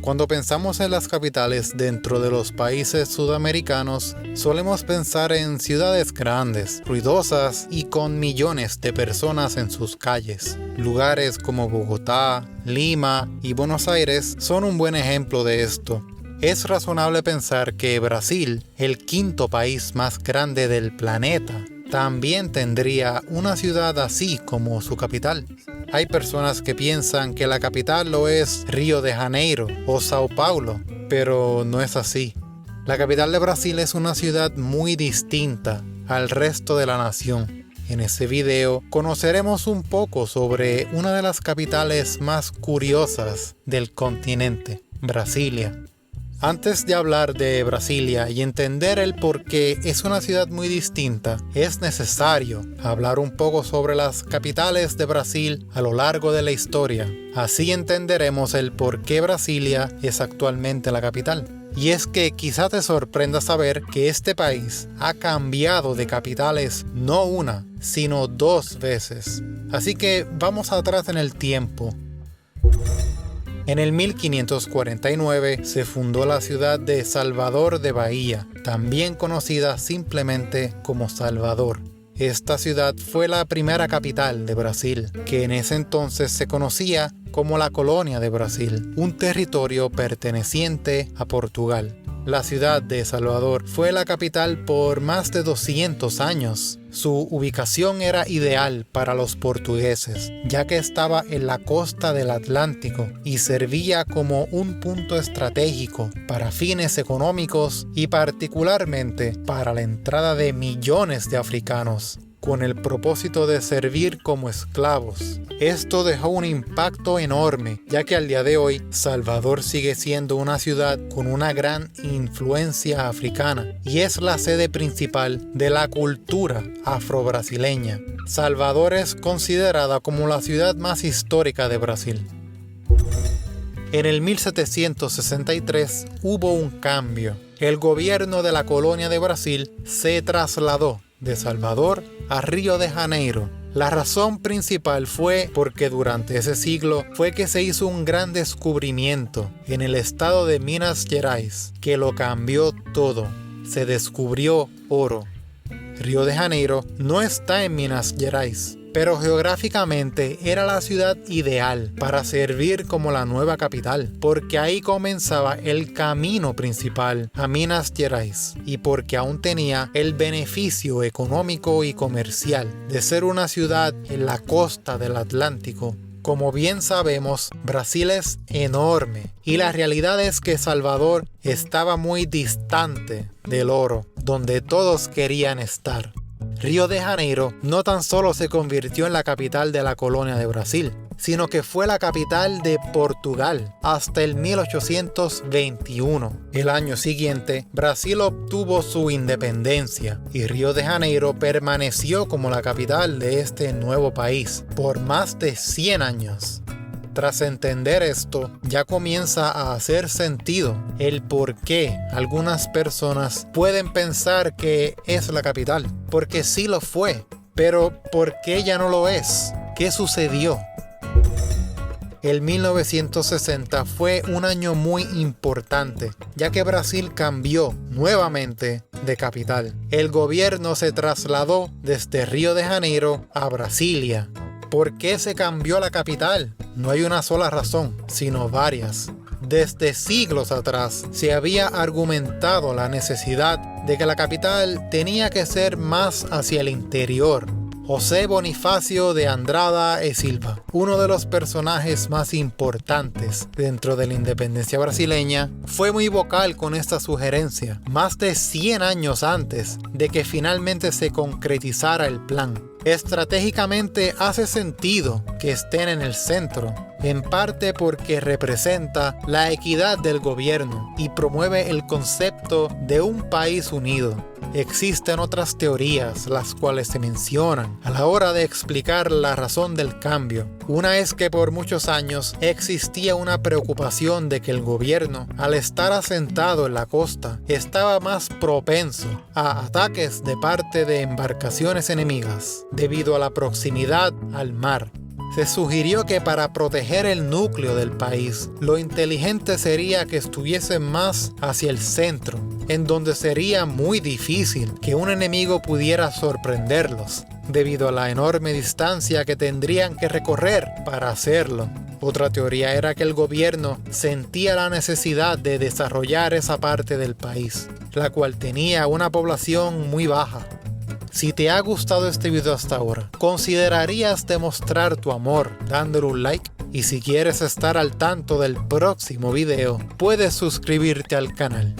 Cuando pensamos en las capitales dentro de los países sudamericanos, solemos pensar en ciudades grandes, ruidosas y con millones de personas en sus calles. Lugares como Bogotá, Lima y Buenos Aires son un buen ejemplo de esto. Es razonable pensar que Brasil, el quinto país más grande del planeta, también tendría una ciudad así como su capital. Hay personas que piensan que la capital lo es Río de Janeiro o Sao Paulo, pero no es así. La capital de Brasil es una ciudad muy distinta al resto de la nación. En este video conoceremos un poco sobre una de las capitales más curiosas del continente, Brasilia. Antes de hablar de Brasilia y entender el por qué es una ciudad muy distinta, es necesario hablar un poco sobre las capitales de Brasil a lo largo de la historia. Así entenderemos el por qué Brasilia es actualmente la capital. Y es que quizá te sorprenda saber que este país ha cambiado de capitales no una, sino 2 veces. Así que vamos atrás en el tiempo. En el 1549 se fundó la ciudad de Salvador de Bahía, también conocida simplemente como Salvador. Esta ciudad fue la primera capital de Brasil, que en ese entonces se conocía como la Colonia de Brasil, un territorio perteneciente a Portugal. La ciudad de Salvador fue la capital por más de 200 años. Su ubicación era ideal para los portugueses, ya que estaba en la costa del Atlántico y servía como un punto estratégico para fines económicos y particularmente para la entrada de millones de africanos, con el propósito de servir como esclavos. Esto dejó un impacto enorme, ya que al día de hoy Salvador sigue siendo una ciudad con una gran influencia africana y es la sede principal de la cultura afro-brasileña. Salvador es considerada como la ciudad más histórica de Brasil. En el 1763 hubo un cambio. El gobierno de la Colonia de Brasil se trasladó de Salvador a Río de Janeiro. La razón principal fue porque durante ese siglo fue que se hizo un gran descubrimiento en el estado de Minas Gerais, que lo cambió todo. Se descubrió oro. Río de Janeiro no está en Minas Gerais, pero geográficamente era la ciudad ideal para servir como la nueva capital, porque ahí comenzaba el camino principal a Minas Gerais y porque aún tenía el beneficio económico y comercial de ser una ciudad en la costa del Atlántico. Como bien sabemos, Brasil es enorme y la realidad es que Salvador estaba muy distante del oro, donde todos querían estar. Río de Janeiro no tan solo se convirtió en la capital de la Colonia de Brasil, sino que fue la capital de Portugal hasta el 1821. El año siguiente, Brasil obtuvo su independencia y Río de Janeiro permaneció como la capital de este nuevo país por más de 100 años. Tras entender esto, ya comienza a hacer sentido el por qué algunas personas pueden pensar que es la capital, porque sí lo fue, pero ¿por qué ya no lo es? ¿Qué sucedió? El 1960 fue un año muy importante, ya que Brasil cambió nuevamente de capital. El gobierno se trasladó desde Río de Janeiro a Brasilia. ¿Por qué se cambió la capital? No hay una sola razón, sino varias. Desde siglos atrás se había argumentado la necesidad de que la capital tenía que ser más hacia el interior. José Bonifacio de Andrada e Silva, uno de los personajes más importantes dentro de la independencia brasileña, fue muy vocal con esta sugerencia, más de 100 años antes de que finalmente se concretizara el plan. Estratégicamente hace sentido que estén en el centro, en parte porque representa la equidad del gobierno y promueve el concepto de un país unido. Existen otras teorías, las cuales se mencionan a la hora de explicar la razón del cambio. Una es que por muchos años existía una preocupación de que el gobierno, al estar asentado en la costa, estaba más propenso a ataques de parte de embarcaciones enemigas, debido a la proximidad al mar. Se sugirió que para proteger el núcleo del país, lo inteligente sería que estuviesen más hacia el centro, en donde sería muy difícil que un enemigo pudiera sorprenderlos, debido a la enorme distancia que tendrían que recorrer para hacerlo. Otra teoría era que el gobierno sentía la necesidad de desarrollar esa parte del país, la cual tenía una población muy baja. Si te ha gustado este video hasta ahora, ¿considerarías demostrar tu amor dándole un like? Y si quieres estar al tanto del próximo video, puedes suscribirte al canal.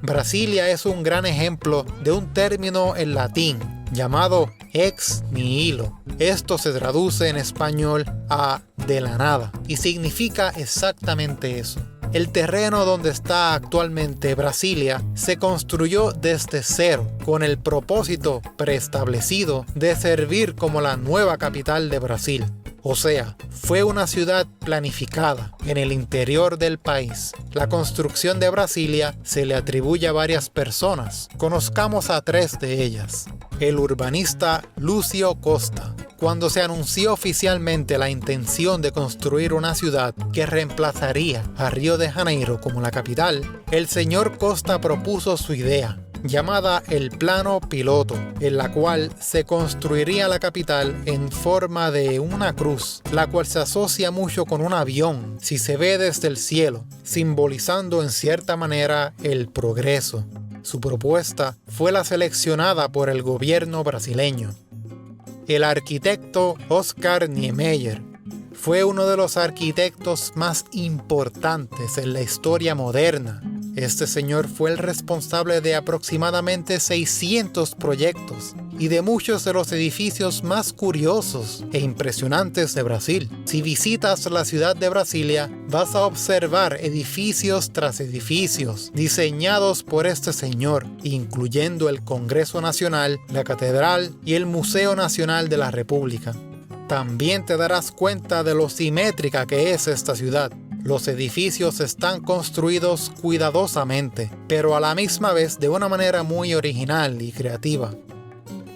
Brasilia es un gran ejemplo de un término en latín llamado ex nihilo. Esto se traduce en español a de la nada y significa exactamente eso. El terreno donde está actualmente Brasilia se construyó desde cero con el propósito preestablecido de servir como la nueva capital de Brasil. O sea, fue una ciudad planificada en el interior del país. La construcción de Brasilia se le atribuye a varias personas. Conozcamos a 3 de ellas. El urbanista Lúcio Costa. Cuando se anunció oficialmente la intención de construir una ciudad que reemplazaría a Río de Janeiro como la capital, el señor Costa propuso su idea, llamada el Plano Piloto, en la cual se construiría la capital en forma de una cruz, la cual se asocia mucho con un avión si se ve desde el cielo, simbolizando en cierta manera el progreso. Su propuesta fue la seleccionada por el gobierno brasileño. El arquitecto Oscar Niemeyer fue uno de los arquitectos más importantes en la historia moderna. Este señor fue el responsable de aproximadamente 600 proyectos y de muchos de los edificios más curiosos e impresionantes de Brasil. Si visitas la ciudad de Brasilia, vas a observar edificios tras edificios diseñados por este señor, incluyendo el Congreso Nacional, la Catedral y el Museo Nacional de la República. También te darás cuenta de lo simétrica que es esta ciudad. Los edificios están construidos cuidadosamente, pero a la misma vez de una manera muy original y creativa.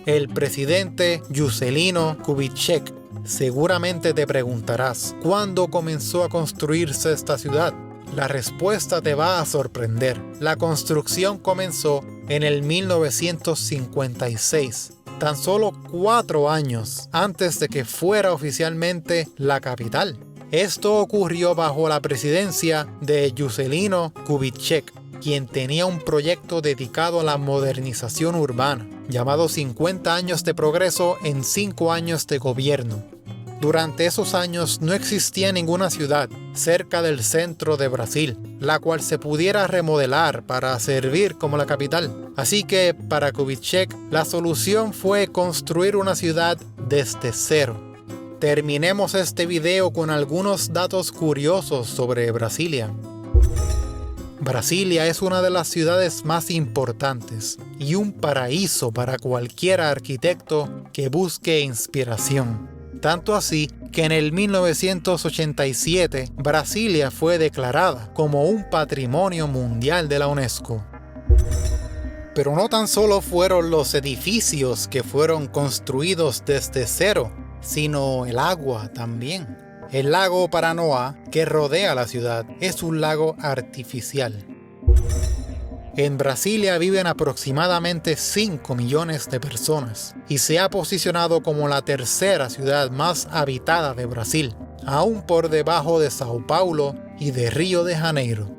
El presidente Juscelino Kubitschek. Seguramente te preguntarás, ¿cuándo comenzó a construirse esta ciudad? La respuesta te va a sorprender. La construcción comenzó en el 1956, tan solo 4 años antes de que fuera oficialmente la capital. Esto ocurrió bajo la presidencia de Juscelino Kubitschek, quien tenía un proyecto dedicado a la modernización urbana, llamado 50 años de progreso en 5 años de gobierno. Durante esos años no existía ninguna ciudad cerca del centro de Brasil, la cual se pudiera remodelar para servir como la capital. Así que para Kubitschek la solución fue construir una ciudad desde cero. Terminemos este video con algunos datos curiosos sobre Brasilia. Brasilia es una de las ciudades más importantes y un paraíso para cualquier arquitecto que busque inspiración. Tanto así que en el 1987 Brasilia fue declarada como un Patrimonio Mundial de la UNESCO. Pero no tan solo fueron los edificios que fueron construidos desde cero, sino el agua también. El lago Paranoá, que rodea la ciudad, es un lago artificial. En Brasilia viven aproximadamente 5 millones de personas y se ha posicionado como la tercera ciudad más habitada de Brasil, aún por debajo de Sao Paulo y de Río de Janeiro.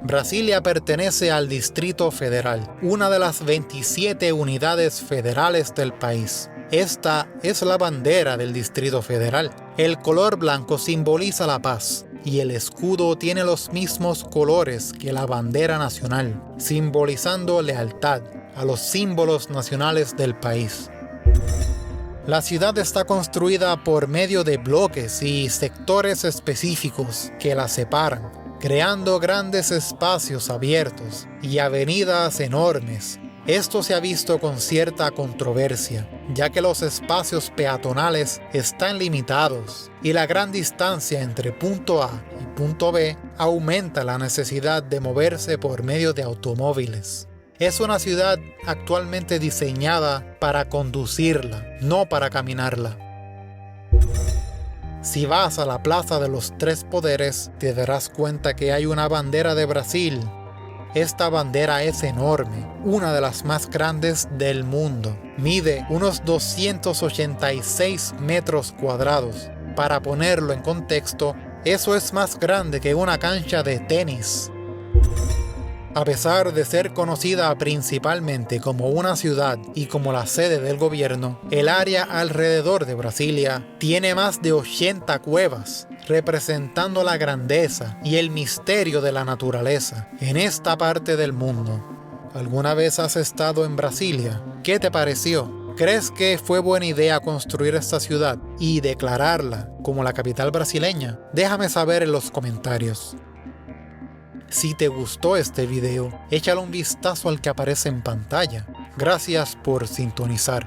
Brasilia pertenece al Distrito Federal, una de las 27 unidades federales del país. Esta es la bandera del Distrito Federal. El color blanco simboliza la paz y el escudo tiene los mismos colores que la bandera nacional, simbolizando lealtad a los símbolos nacionales del país. La ciudad está construida por medio de bloques y sectores específicos que la separan, creando grandes espacios abiertos y avenidas enormes. Esto se ha visto con cierta controversia, ya que los espacios peatonales están limitados y la gran distancia entre punto A y punto B aumenta la necesidad de moverse por medio de automóviles. Es una ciudad actualmente diseñada para conducirla, no para caminarla. Si vas a la Plaza de los Tres Poderes, te darás cuenta que hay una bandera de Brasil. Esta bandera es enorme, una de las más grandes del mundo. Mide unos 286 metros cuadrados. Para ponerlo en contexto, eso es más grande que una cancha de tenis. A pesar de ser conocida principalmente como una ciudad y como la sede del gobierno, el área alrededor de Brasilia tiene más de 80 cuevas, representando la grandeza y el misterio de la naturaleza en esta parte del mundo. ¿Alguna vez has estado en Brasilia? ¿Qué te pareció? ¿Crees que fue buena idea construir esta ciudad y declararla como la capital brasileña? Déjame saber en los comentarios. Si te gustó este video, échale un vistazo al que aparece en pantalla. Gracias por sintonizar.